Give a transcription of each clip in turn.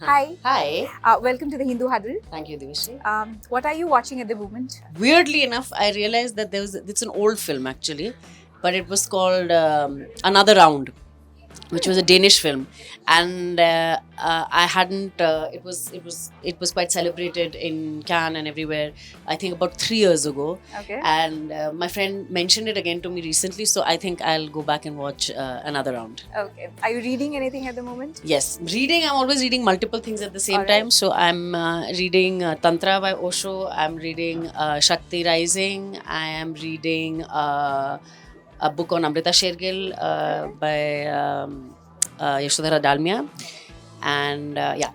Hi, Hi. welcome to the Hindu Huddle. Thank you, Debasree. What are you watching at the moment? Weirdly enough, I realized that it's an old film actually, but it was called Another Round, which was a Danish film, and I hadn't. It was quite celebrated in Cannes and everywhere. I think about 3 years ago, Okay. and my friend mentioned it again to me recently. So I think I'll go back and watch Another Round. Okay. Are you reading anything at the moment? Yes, reading. I'm always reading multiple things at the same Alright. time. So I'm reading Tantra by Osho. I'm reading Shakti Rising. I am reading a book on Amrita Shergill by Yashodhara Dalmia. And yeah.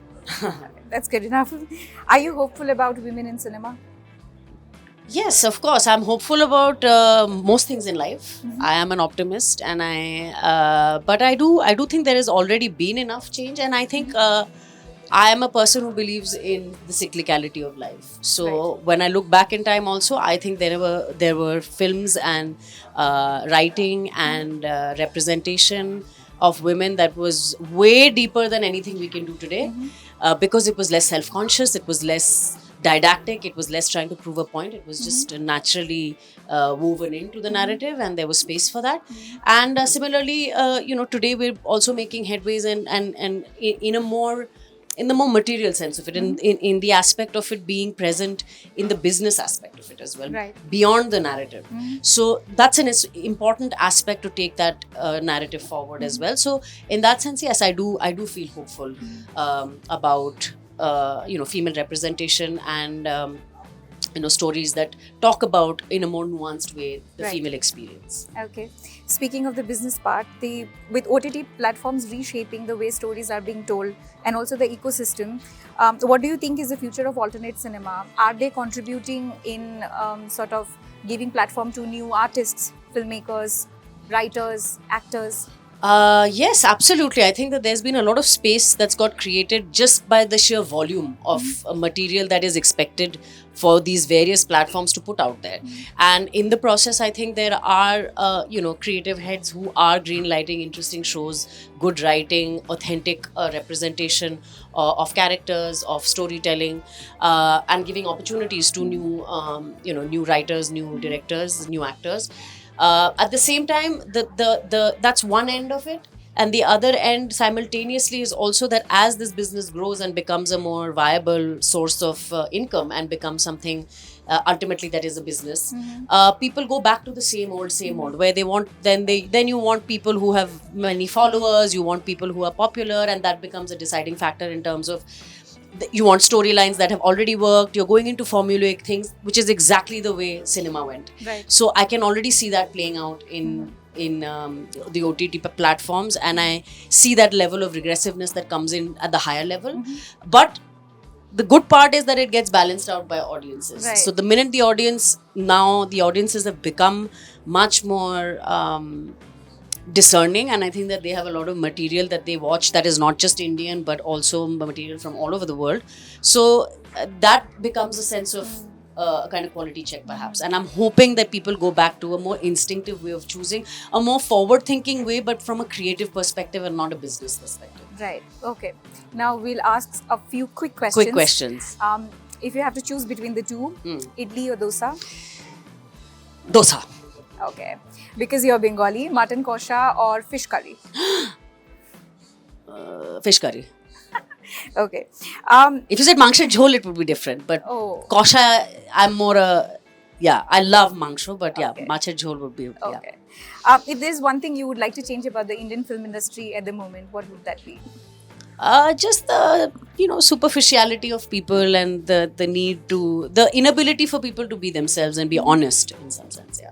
That's good enough. Are you hopeful about women in cinema? Yes, of course. I'm hopeful about most things in life. I am an optimist, and but I do think there has already been enough change, and I think I am a person who believes in the cyclicality of life. So Right. when I look back in time, also I think there were films and writing and representation of women that was way deeper than anything we can do today, because it was less self-conscious, it was less didactic, it was less trying to prove a point. It was just naturally woven into the narrative, and there was space for that. And similarly, today we're also making headways and in the more material sense of it, in the aspect of it being present in the business aspect of it as well, Right. beyond the narrative. So that's an important aspect to take that narrative forward as well. So in that sense, yes, I do feel hopeful about female representation and stories that talk about in a more nuanced way the Right. female experience. Okay. Speaking of the business part, with OTT platforms reshaping the way stories are being told and also the ecosystem, what do you think is the future of alternate cinema? Are they contributing in sort of giving platform to new artists, filmmakers, writers, actors? Yes, absolutely. I think that there's been a lot of space that's got created just by the sheer volume of material that is expected for these various platforms to put out there. And in the process, I think there are, creative heads who are greenlighting interesting shows, good writing, authentic representation of characters, of storytelling, and giving opportunities to new writers, new directors, new actors. At the same time, the that's one end of it, and the other end simultaneously is also that as this business grows and becomes a more viable source of income and becomes something ultimately that is a business, people go back to the same old, where they want then you want people who have many followers, you want people who are popular, and that becomes a deciding factor in terms of you want storylines that have already worked. You're going into formulaic things, which is exactly the way cinema went. Right. So I can already see that playing out in the OTT platforms, and I see that level of regressiveness that comes in at the higher level. But the good part is that it gets balanced out by audiences. Right. So the minute the audiences have become much more discerning, and I think that they have a lot of material that they watch that is not just Indian but also material from all over the world. So that becomes a sense of a kind of quality check perhaps, and I'm hoping that people go back to a more instinctive way of choosing, a more forward thinking way, but from a creative perspective and not a business perspective. Right. Okay. Now we'll ask a few quick questions. Quick questions. If you have to choose between the two, idli or dosa? Dosa. Okay. Because you're Bengali, mutton kosha or fish curry? Fish curry. Okay. If you said mangsha jhol, it would be different, but Oh. kosha, I'm more I love mangsho, but Okay. macha jhol would be, yeah. Okay. If there's one thing you would like to change about the Indian film industry at the moment, what would that be? Just the superficiality of people and the need to the inability for people to be themselves and be honest in some sense. Yeah.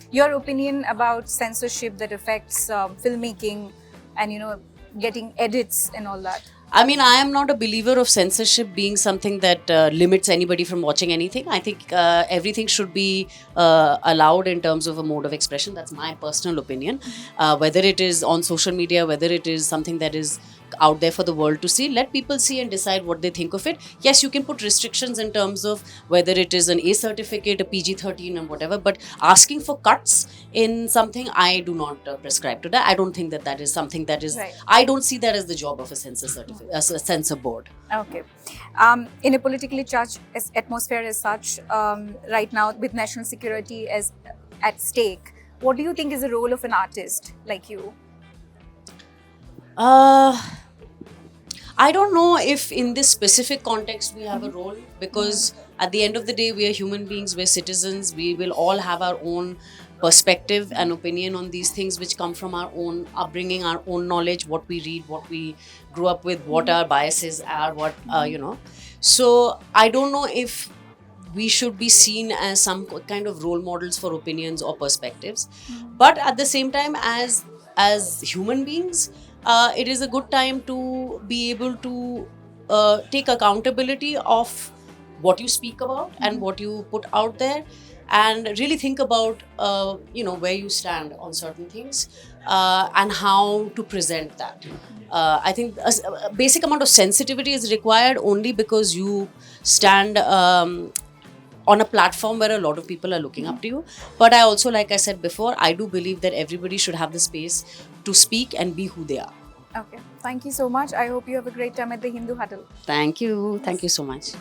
Your opinion about censorship that affects filmmaking and getting edits and all that? I mean, I am not a believer of censorship being something that limits anybody from watching anything. I think everything should be allowed in terms of a mode of expression. That's my personal opinion. Whether it is on social media, whether it is something that is out there for the world to see. Let people see and decide what they think of it. Yes, you can put restrictions in terms of whether it is an A certificate, a PG-13 and whatever, but asking for cuts in something, I do not prescribe to that. I don't think that that is something that is, Right. I don't see that as the job of a censor certificate, as a censor board. Okay. In a politically charged atmosphere as such, right now with national security as at stake, what do you think is the role of an artist like you? I don't know if in this specific context we have a role, because at the end of the day, we are human beings, we're citizens, we will all have our own perspective and opinion on these things, which come from our own upbringing, our own knowledge, what we read, what we grew up with, what our biases are, what, So I don't know if we should be seen as some kind of role models for opinions or perspectives. But at the same time, as human beings, it is a good time to be able to take accountability of what you speak about and what you put out there, and really think about where you stand on certain things and how to present that. I think a basic amount of sensitivity is required only because you stand on a platform where a lot of people are looking up to you. But I also, like I said before, I do believe that everybody should have the space to speak and be who they are. Okay. Thank you so much. I hope you have a great time at the Hindu Huddle. Thank you. Thank you so much.